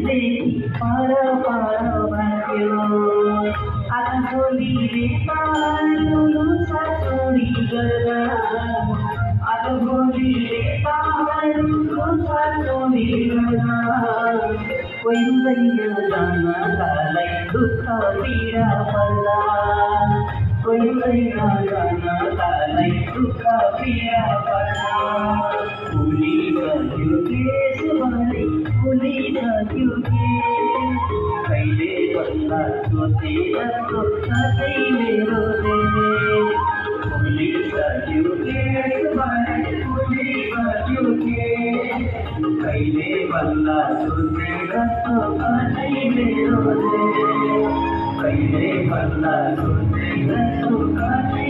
देखि पर भाग्यो आजभोलिले पालुलु छोडी गर्दा आजभोलिले पालुलु छोडी गर्दा कोही हुँदैन जानलाई दुःख पीडा पर्दा कोही हुँदैन जानलाई दुःख पीडा पर्दा भुलिसक्यो केशभरि भुलिसक्यो के कहिले भन्दा सोचे जस्तो सधैँ मेरो देश भुलिसक्यो केशभरि भुलिसक्यो के कहिले भन्दा सोचे जस्तो सधैँ मेरो देश कहिले भन्दा सोचे जस्तो सधैँ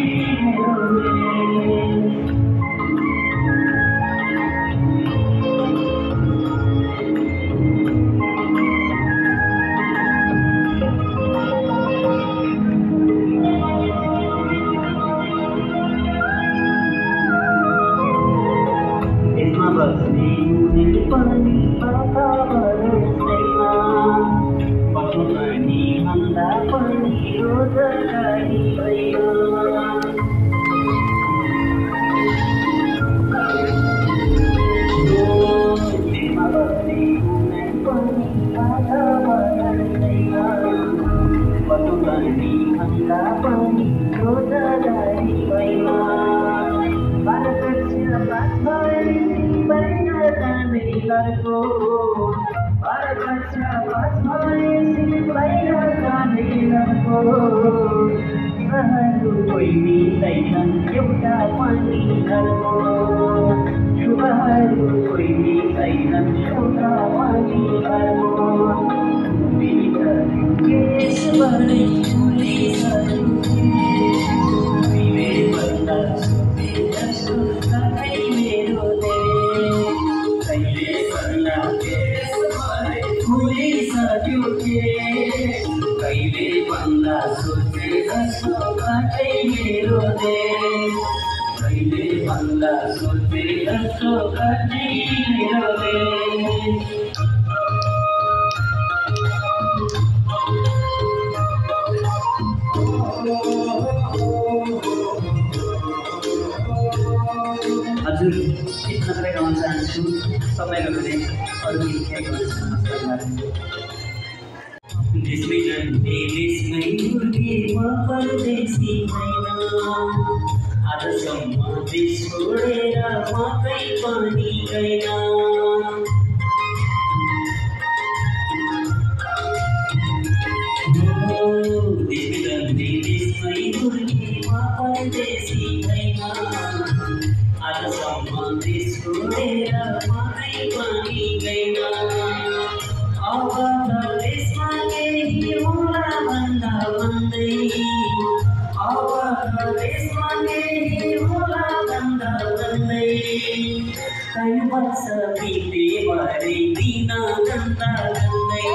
मेरो देश हजुर गीत मात्रै गाउन चाहन्छु सबैको पनि अरू गीत गाउन देशमै जाने देशमै हुर्के म परदेशी होइन आजसम्म देश छोडेर म कहीँ पनि गएन देशमै जाने देशमै हुर्के म परदेशी होइन आजसम्म देश छोडेर म कहीँ पनि गएन अब त देशमा केही होला भन्दा भन्दै अब त देशमा केही होला भन्दा भन्दै कहीँ वर्ष बिते भरे दिन गन्दा गन्दै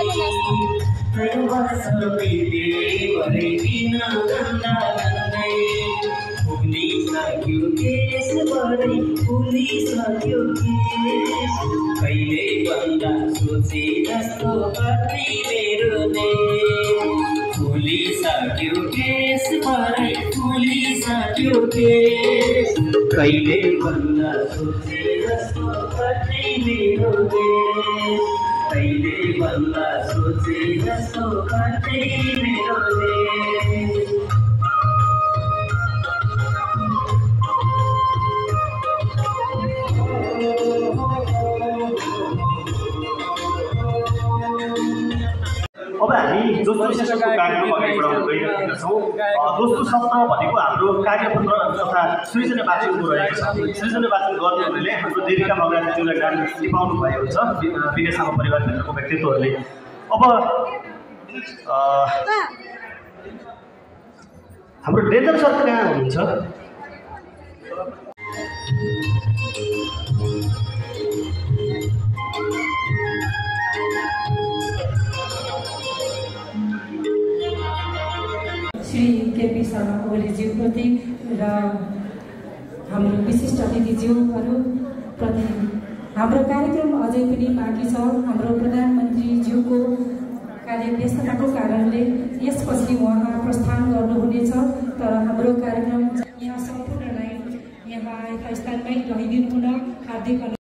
कहीँ वर्ष बिते भरे दिन गन्दा गन्दै भुलिसक्यो केशभरि भुलिसक्यो केश कहिले भन्दा सोचे जस्तो कति मेरो देश भुलिसक्यो केशभरि भुलिसक्यो केश कहिले भन्दा सोचे जस्तो कति मेरो देश कहिले भन्दा सोचे जस्तो कति मेरो देश अब हामी दोस्रो सेसनको कार्यक्रम अगाडि बढाउन गइरहेका छौँ। दोस्रो सत्र भनेको हाम्रो कार्यपत्र तथा सृजना वाचनको रहेको छ। सृजना वाचन गर्नेहरूले हाम्रो देविका मगराज्यूलाई गाडी टिपाउनु भएको छ विदेशमा परिवारभित्रको व्यक्तित्वहरूले। अब हाम्रो डेन्जर सर कहाँ हुनुहुन्छ? श्री केपी शर्मा ओलीज्यूप्रति र हाम्रो विशिष्ट अतिथिज्यूहरूप्रति हाम्रो कार्यक्रम अझै पनि बाँकी छ। हाम्रो प्रधानमन्त्रीज्यूको कार्य व्यस्तताको कारणले यसपछि उहाँ प्रस्थान गर्नुहुनेछ। तर हाम्रो कार्यक्रम यहाँ सम्पूर्णलाई यहाँ आएका स्थानमै रहिदिनु हुन हार्दिक